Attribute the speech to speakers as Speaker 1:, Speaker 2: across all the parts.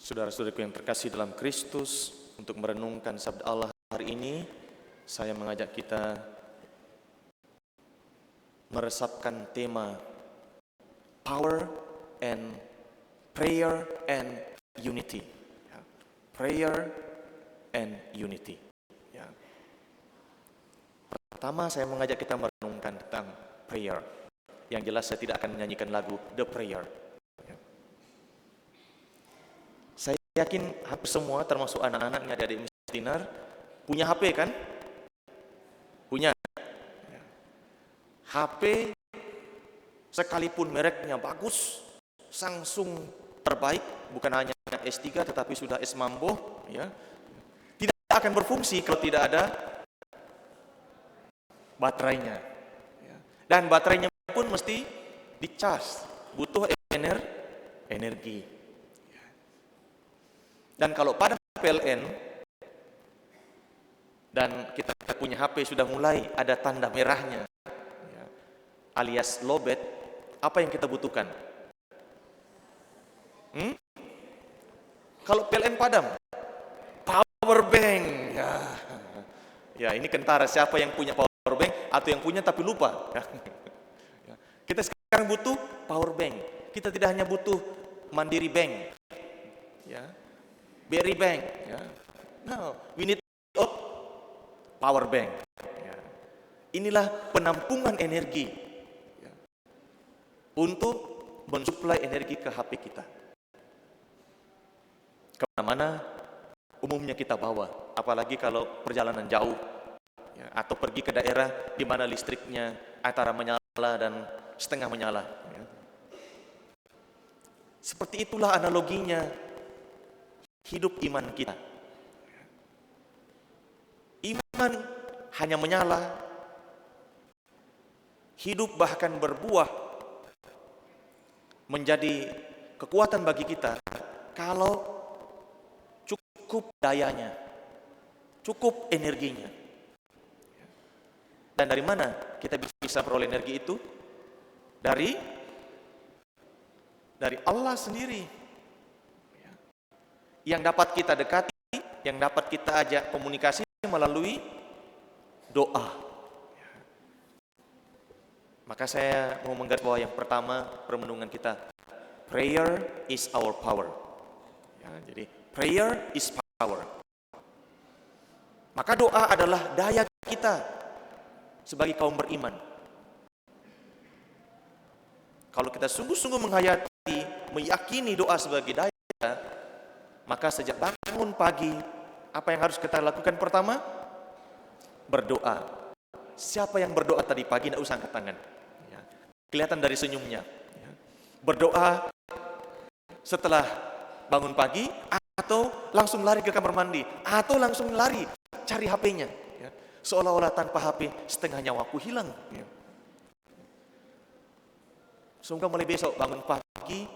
Speaker 1: Saudara-saudaraku yang terkasih dalam Kristus, untuk merenungkan sabda Allah hari ini, saya mengajak kita meresapkan tema Power and Prayer and Unity. Prayer and Unity. Pertama, saya mengajak kita merenungkan tentang prayer. Yang jelas saya tidak akan menyanyikan lagu The Prayer. Saya yakin hampir semua, termasuk anak-anaknya adik-adik Mistinar, punya HP kan? Punya. HP sekalipun mereknya bagus, Samsung terbaik, bukan hanya S3 tetapi sudah S Mambo, ya, tidak akan berfungsi kalau tidak ada baterainya. Dan baterainya pun mesti dicas, butuh energi. Dan kalau pada PLN dan kita punya HP sudah mulai ada tanda merahnya, alias lowbat, apa yang kita butuhkan? Kalau PLN padam, power bank. Ya, ini kentara siapa yang punya power bank atau yang punya tapi lupa. Kita sekarang butuh power bank. Kita tidak hanya butuh Mandiri Bank, BRI Bank. No, we need power bank. Inilah penampungan energi untuk mensuplai energi ke HP kita. Kemana-mana umumnya kita bawa, apalagi kalau perjalanan jauh, atau pergi ke daerah di mana listriknya antara menyala dan setengah menyala. Seperti itulah analoginya hidup iman kita. Iman hanya menyala, hidup bahkan berbuah, menjadi kekuatan bagi kita kalau cukup dayanya, cukup energinya. Dan dari mana kita bisa peroleh energi itu? Dari Allah sendiri, yang dapat kita dekati, yang dapat kita ajak komunikasi melalui doa. Maka saya mau menggarisbawahi yang pertama permenungan kita, prayer is our power. Jadi prayer is power. Maka doa adalah daya kita sebagai kaum beriman. Kalau kita sungguh-sungguh menghayati, meyakini doa sebagai daya, maka sejak bangun pagi, apa yang harus kita lakukan pertama? Berdoa. Siapa yang berdoa tadi pagi, tidak usah angkat tangan. Kelihatan dari senyumnya. Berdoa setelah bangun pagi, atau langsung lari ke kamar mandi, atau langsung lari cari HP-nya. Seolah-olah tanpa HP setengah nyawaku hilang. Semoga mulai besok bangun pagi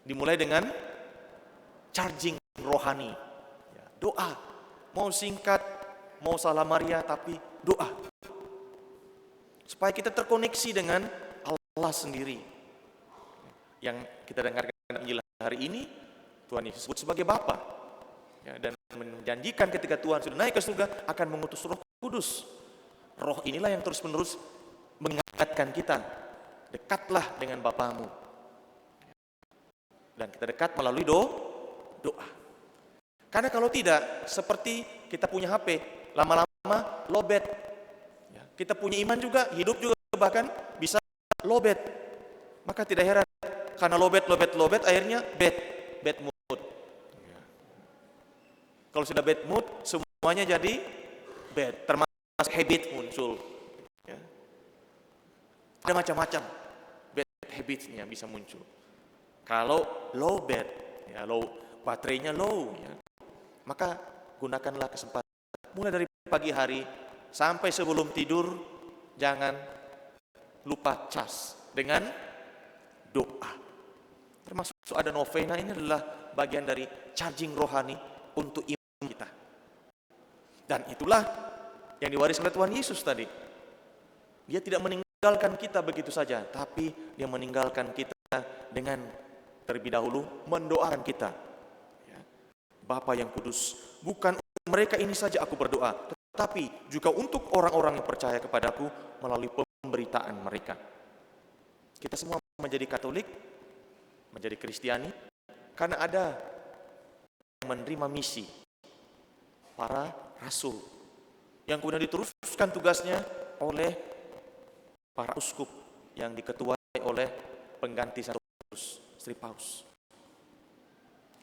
Speaker 1: dimulai dengan charging rohani. Doa, mau singkat, mau salam Maria, tapi doa. Supaya kita terkoneksi dengan Allah sendiri. Yang kita dengarkan Injil hari ini, Tuhan Yesus sebut sebagai Bapa. Dan menjanjikan ketika Tuhan sudah naik ke surga akan mengutus Roh Kudus. Roh inilah yang terus-menerus mengingatkan kita, dekatlah dengan Bapamu. Dan kita dekat melalui doa. Karena kalau tidak, seperti kita punya HP, lama-lama lowbat. Kita punya iman juga, hidup juga bahkan bisa lowbat. Maka tidak heran, karena lowbat, akhirnya bad mood. Kalau sudah bad mood, semuanya jadi bad, termasuk habit muncul. Ada macam-macam bad habitsnya bisa muncul. Kalau lowbat, baterainya low, maka gunakanlah kesempatan. Mulai dari pagi hari sampai sebelum tidur, jangan lupa cas dengan doa. Termasuk ada novena, ini adalah bagian dari charging rohani untuk iman kita. Dan itulah yang diwariskan oleh Tuhan Yesus tadi. Dia tidak meninggalkan kita begitu saja, tapi dia meninggalkan kita dengan terlebih dahulu mendoakan kita. Bapa yang kudus, bukan untuk mereka ini saja aku berdoa, tetapi juga untuk orang-orang yang percaya kepadaku melalui pemberitaan mereka. Kita semua menjadi Katolik, menjadi Kristiani, karena ada yang menerima misi, para rasul, yang kemudian diteruskan tugasnya oleh para uskup yang diketuai oleh pengganti Santo Sri Paus.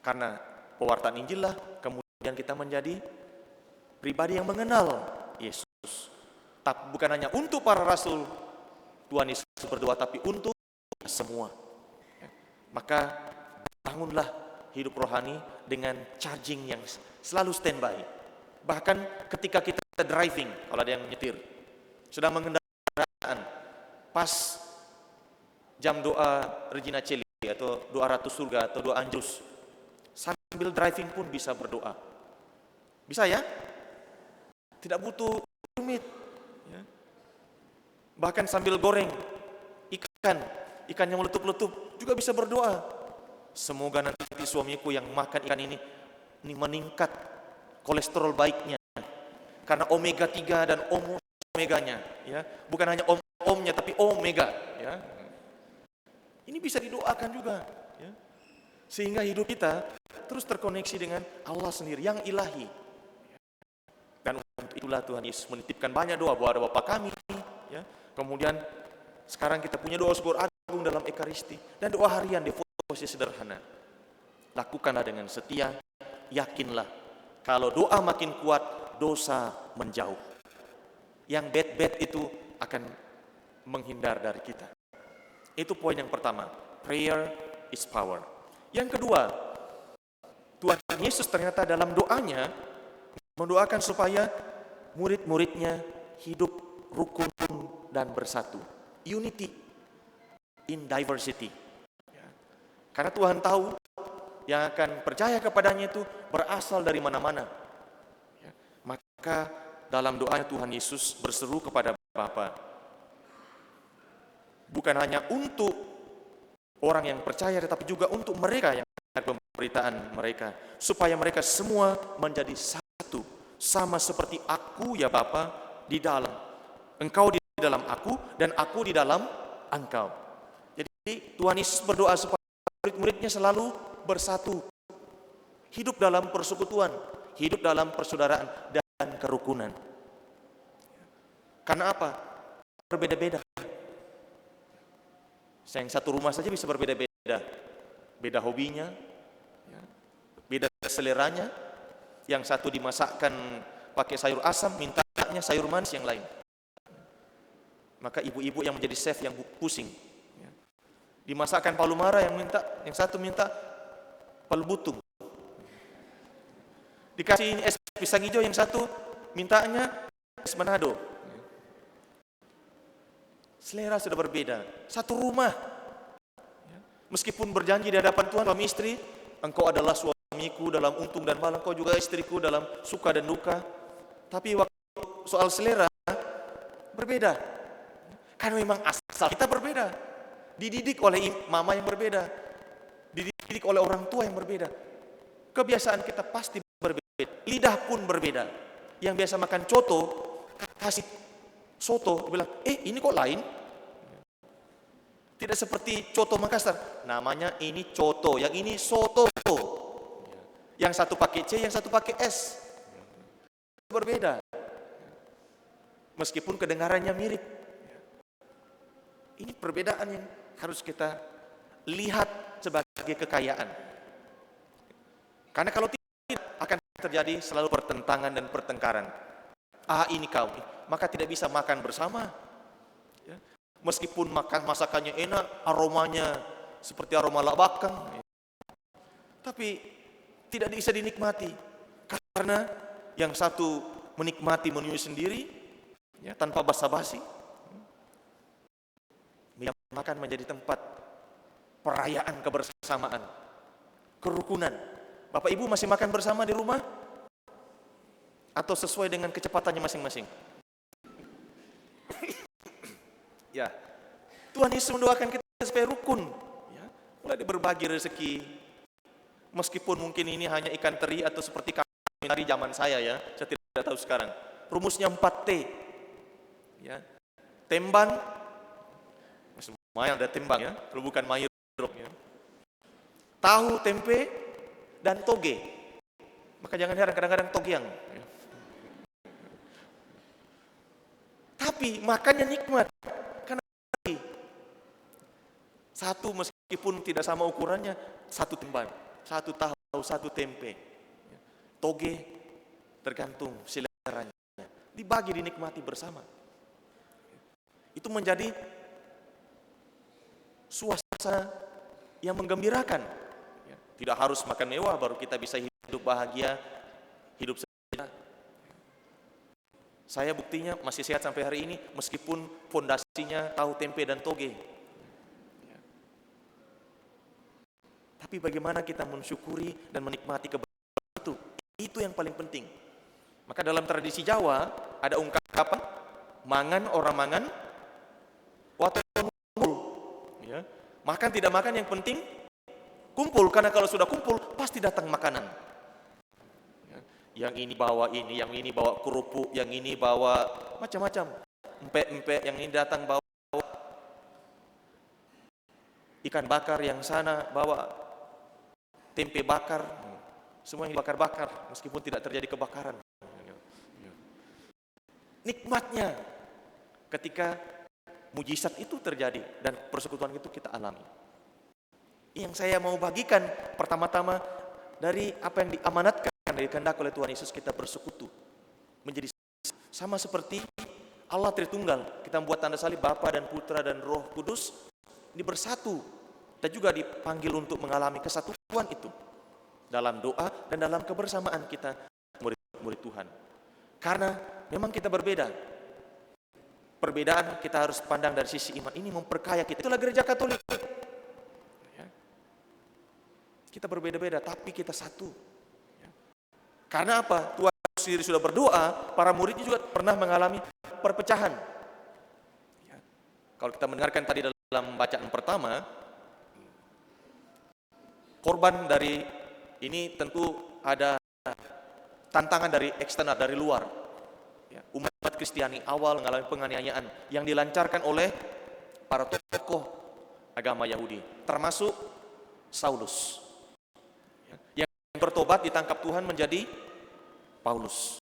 Speaker 1: Karena pewartaan Injil lah kemudian kita menjadi pribadi yang mengenal Yesus. Tapi bukan hanya untuk para rasul Tuhan Yesus berdoa, tapi untuk semua. Maka bangunlah hidup rohani dengan charging yang selalu standby. Bahkan ketika kita driving, kalau ada yang nyetir, sedang mengendaraan, pas jam doa Regina Coeli atau doa Ratu Surga atau doa Angelus, sambil driving pun bisa berdoa. Bisa ya? Tidak butuh rumit. Ya. Bahkan sambil goreng ikan yang meletup-letup juga bisa berdoa. Semoga nanti suamiku yang makan ikan ini meningkat kolesterol baiknya. Karena omega 3 dan omeganya, ya. Bukan hanya omnya tapi omega, ya. Ini bisa didoakan juga, ya. Sehingga hidup kita terus terkoneksi dengan Allah sendiri yang ilahi. Dan untuk itulah Tuhan Yesus menitipkan banyak doa bahwa ada Bapa kami, ya. Kemudian sekarang kita punya doa syukur agung dalam Ekaristi dan doa harian devosi sederhana. Lakukanlah dengan setia, yakinlah kalau doa makin kuat, dosa menjauh. Yang bad itu akan menghindar dari kita. Itu poin yang pertama. Prayer is power. Yang kedua, Tuhan Yesus ternyata dalam doanya mendoakan supaya murid-muridnya hidup rukun dan bersatu. Unity in diversity. Karena Tuhan tahu yang akan percaya kepadanya itu berasal dari mana-mana. Maka dalam doanya Tuhan Yesus berseru kepada Bapa, bukan hanya untuk orang yang percaya, tetapi juga untuk mereka yang pemberitaan mereka, supaya mereka semua menjadi satu, sama seperti aku ya Bapa di dalam Engkau di dalam aku dan aku di dalam Engkau. Jadi Tuhan Yesus berdoa supaya murid-muridnya selalu bersatu, hidup dalam persekutuan, hidup dalam persaudaraan dan kerukunan. Karena apa? Berbeda-beda. Yang satu rumah saja bisa berbeda-beda, beda hobinya, beda seleranya. Yang satu dimasakkan pakai sayur asam, mintanya sayur manis yang lain. Maka ibu-ibu yang menjadi chef yang pusing. Dimasakkan palu mara yang satu minta palu butung. Dikasih es pisang hijau yang satu mintanya es Manado. Selera sudah berbeda. Satu rumah. Meskipun berjanji di hadapan Tuhan suami istri, engkau adalah suamiku dalam untung dan malang, engkau juga istriku dalam suka dan duka. Tapi waktu soal selera berbeda. Karena memang asal kita berbeda. Dididik oleh mama yang berbeda. Dididik oleh orang tua yang berbeda. Kebiasaan kita pasti berbeda. Lidah pun berbeda. Yang biasa makan coto, kasih soto, bilang, ini kok lain? Tidak seperti coto Makassar. Namanya ini coto, yang ini soto. Yang satu pakai C, yang satu pakai S. Berbeda. Meskipun kedengarannya mirip. Ini perbedaan yang harus kita lihat sebagai kekayaan. Karena kalau tidak akan terjadi selalu pertentangan dan pertengkaran. Ini kau, maka tidak bisa makan bersama. Ya. Meskipun makan masakannya enak, aromanya seperti aroma labakang, tapi tidak bisa dinikmati karena yang satu menikmati menunya sendiri, ya, tanpa basa-basi. Makan menjadi tempat perayaan kebersamaan, kerukunan. Bapak Ibu masih makan bersama di rumah? Atau sesuai dengan kecepatannya masing-masing? Ya, Tuhan Yesus mendoakan kita supaya rukun, ya, mulai berbagi rezeki, Meskipun mungkin ini hanya ikan teri atau seperti kami tari zaman saya ya, saya tidak tahu sekarang. Rumusnya 4T. Ya. Temban, lumayan ada tembang ya, kalau bukan mayur ya. Tahu, tempe, dan toge. Maka jangan heran kadang-kadang togiang. Ya. Tapi makannya nikmat. Karena satu meskipun tidak sama ukurannya, satu temban, satu tahu, satu tempe. Toge tergantung seleranya. Dibagi, dinikmati bersama. Itu menjadi suasana yang menggembirakan. Tidak harus makan mewah baru kita bisa hidup bahagia, hidup sejahtera. Saya buktinya masih sehat sampai hari ini meskipun fondasinya tahu, tempe, dan toge. Tapi bagaimana kita mensyukuri dan menikmati keberkahan itu? Itu yang paling penting. Maka dalam tradisi Jawa ada ungkapan mangan orang mangan waton kumpul. Ya. Makan tidak makan yang penting kumpul, karena kalau sudah kumpul pasti datang makanan. Ya. Yang ini bawa ini, yang ini bawa kerupuk, yang ini bawa macam-macam. Empek-empek, yang ini datang bawa ikan bakar, yang sana bawa tempe bakar. Semua yang bakar-bakar meskipun tidak terjadi kebakaran. Nikmatnya ketika mujizat itu terjadi dan persekutuan itu kita alami. Yang saya mau bagikan pertama-tama dari apa yang diamanatkan dari kehendak oleh Tuhan Yesus, kita bersekutu menjadi sama seperti Allah Tritunggal. Kita membuat tanda salib Bapa dan Putra dan Roh Kudus, ini bersatu. Kita juga dipanggil untuk mengalami kesatuan itu dalam doa dan dalam kebersamaan kita murid-murid Tuhan. Karena memang kita berbeda. Perbedaan kita harus pandang dari sisi iman. Ini memperkaya kita. Itulah gereja Katolik. Ya. Kita berbeda-beda, tapi kita satu. Ya. Karena apa? Tuhan sendiri sudah berdoa, para muridnya juga pernah mengalami perpecahan. Ya. Kalau kita mendengarkan tadi dalam bacaan pertama, korban dari ini tentu ada tantangan dari eksternal, dari luar. Ya, umat Kristiani awal mengalami penganiayaan yang dilancarkan oleh para tokoh agama Yahudi, termasuk Saulus. Ya, yang bertobat ditangkap Tuhan menjadi Paulus.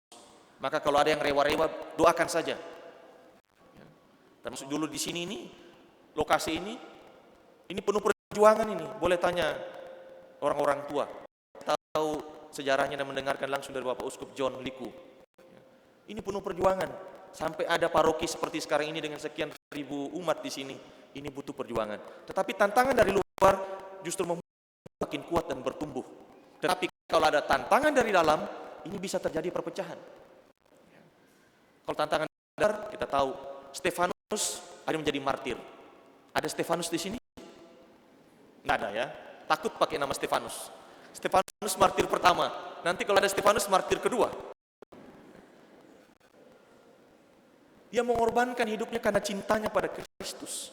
Speaker 1: Maka kalau ada yang rewa-rewa, doakan saja. Ya, termasuk dulu di sini ini, lokasi ini penuh perjuangan ini. Boleh tanya orang-orang tua, tahu sejarahnya dan mendengarkan langsung dari Bapak Uskup John Liku. Ini penuh perjuangan. Sampai ada paroki seperti sekarang ini dengan sekian ribu umat di sini. Ini butuh perjuangan. Tetapi tantangan dari luar justru makin kuat dan bertumbuh. Tetapi kalau ada tantangan dari dalam, ini bisa terjadi perpecahan. Kalau tantangan dari luar, kita tahu Stefanus ada menjadi martir. Ada Stefanus di sini? Nggak ada ya. Takut pakai nama Stefanus. Stefanus martir pertama. Nanti kalau ada Stefanus martir kedua. Dia mengorbankan hidupnya karena cintanya pada Kristus.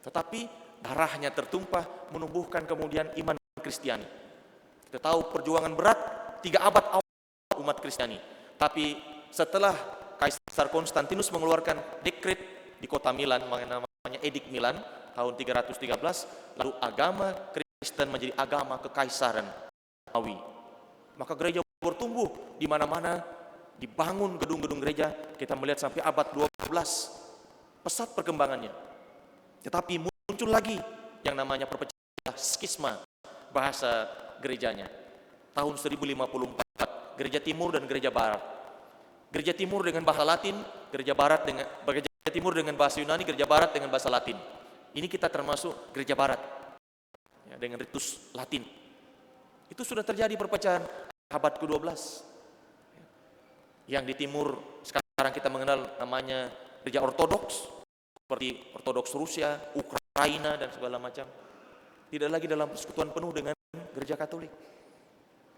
Speaker 1: Tetapi darahnya tertumpah menumbuhkan kemudian iman Kristiani. Kita tahu perjuangan berat 3 abad awal umat Kristiani. Tapi setelah Kaisar Konstantinus mengeluarkan dekret di kota Milan, namanya Edik Milan tahun 313, lalu agama Kristen menjadi agama kekaisaran Romawi. Maka gereja bertumbuh di mana-mana. Dibangun gedung-gedung gereja, kita melihat sampai abad 12, pesat perkembangannya. Tetapi muncul lagi yang namanya perpecahan, skisma bahasa gerejanya. Tahun 1054, gereja timur dan gereja barat. Gereja timur dengan bahasa Latin, gereja timur dengan bahasa Yunani, gereja barat dengan bahasa Latin. Ini kita termasuk gereja barat ya, dengan ritus Latin. Itu sudah terjadi perpecahan abad ke-12. Yang di timur sekarang kita mengenal namanya gereja ortodoks, seperti ortodoks Rusia, Ukraina dan segala macam. Tidak lagi dalam persekutuan penuh dengan gereja Katolik.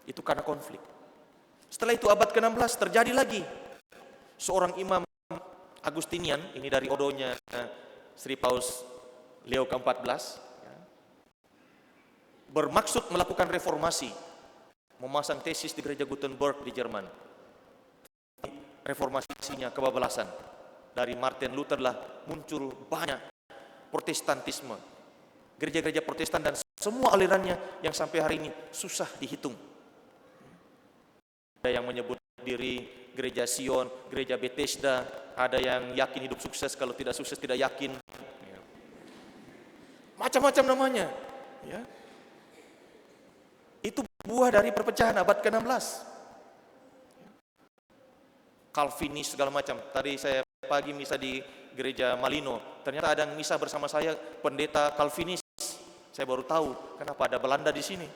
Speaker 1: Itu karena konflik. Setelah itu abad ke-16 terjadi lagi. Seorang imam Agustinian, ini dari odonya Sri Paus Leo ke-14, bermaksud melakukan reformasi, memasang tesis di gereja Gutenberg di Jerman. Reformasinya kebablasan. Dari Martin Luther lah muncul banyak Protestantisme, gereja-gereja Protestan dan semua alirannya yang sampai hari ini susah dihitung. Ada yang menyebut diri gereja Sion, gereja Bethesda, ada yang yakin hidup sukses, kalau tidak sukses tidak yakin. Macam-macam namanya. Ya. Itu buah dari perpecahan abad ke-16. Calvinis segala macam. Tadi saya pagi misa di gereja Malino, ternyata ada yang misa bersama saya pendeta Calvinis. Saya baru tahu kenapa ada Belanda di sini.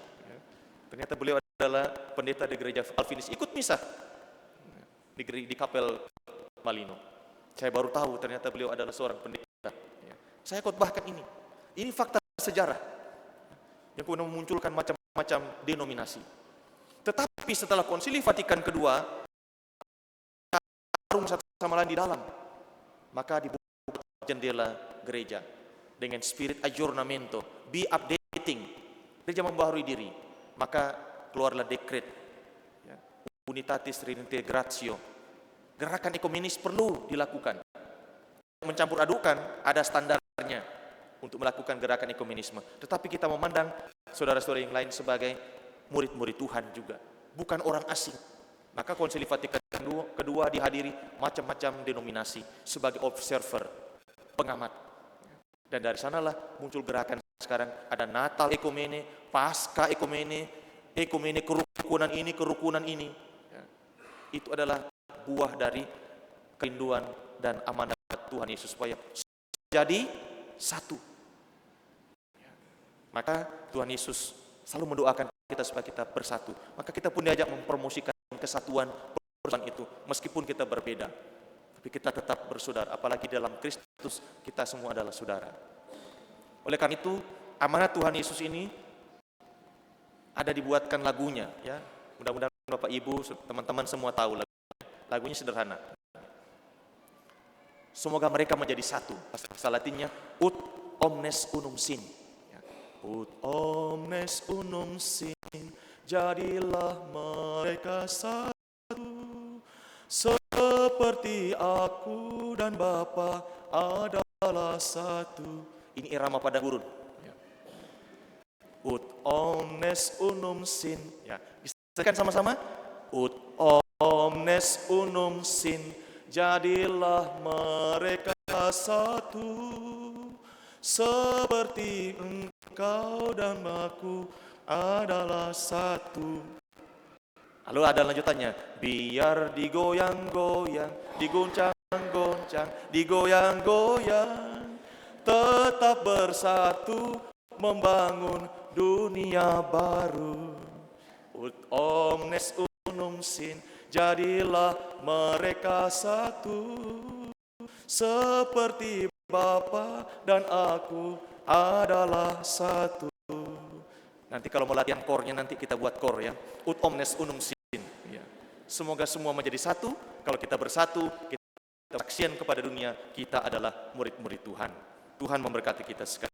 Speaker 1: Ternyata beliau adalah pendeta di gereja Calvinis, ikut misa di kapel Malino. Saya baru tahu ternyata beliau adalah seorang pendeta. Saya khotbahkan ini. Ini fakta sejarah yang kemudian memunculkan macam-macam denominasi. Tetapi setelah Konsili Vatikan kedua, satu sama lain di dalam, maka dibuka jendela gereja dengan spirit aggiornamento, be updating, gereja membaharui diri. Maka keluarlah dekret Unitatis Redintegratio. Gerakan ekumenis perlu dilakukan. Mencampur adukan, ada standarnya untuk melakukan gerakan ekumenisme. Tetapi kita memandang saudara-saudara yang lain sebagai murid-murid Tuhan juga, bukan orang asing. Maka Konsili Vatikan kedua dihadiri macam-macam denominasi sebagai observer, pengamat. Dan dari sanalah muncul gerakan sekarang, ada Natal ekumene, Pasca ekumene, ekumene kerukunan ini. Ya. Itu adalah buah dari kerinduan dan amanat Tuhan Yesus supaya jadi satu. Ya. Maka Tuhan Yesus selalu mendoakan kita supaya kita bersatu. Maka kita pun diajak mempromosikan kesatuan persatuan itu, meskipun kita berbeda, tapi kita tetap bersaudara. Apalagi dalam Kristus kita semua adalah saudara. Oleh karena itu, amanat Tuhan Yesus ini ada dibuatkan lagunya, ya. Mudah-mudahan Bapak Ibu, teman-teman semua tahu lagunya sederhana. Semoga mereka menjadi satu. Bahasa Latinnya ut omnes unum sin. Ut omnes unum sin. Jadilah mereka satu, seperti aku dan Bapa adalah satu. Ini irama pada gurun. Ut omnes unum sin. Ya, bisa sama-sama. Ut omnes unum sin. Jadilah mereka satu, seperti engkau dan aku adalah satu. Lalu ada lanjutannya, biar digoyang-goyang, diguncang-goncang, digoyang-goyang, tetap bersatu membangun dunia baru. Ut omnes unum sin, jadilah mereka satu, seperti Bapa dan aku adalah satu. Nanti kalau mau latihan kornya nanti kita buat kor, ya. Ut omnes unum sin. Ya. Semoga semua menjadi satu. Kalau kita bersatu, kita saksian kepada dunia, kita adalah murid-murid Tuhan. Tuhan memberkati kita sekali.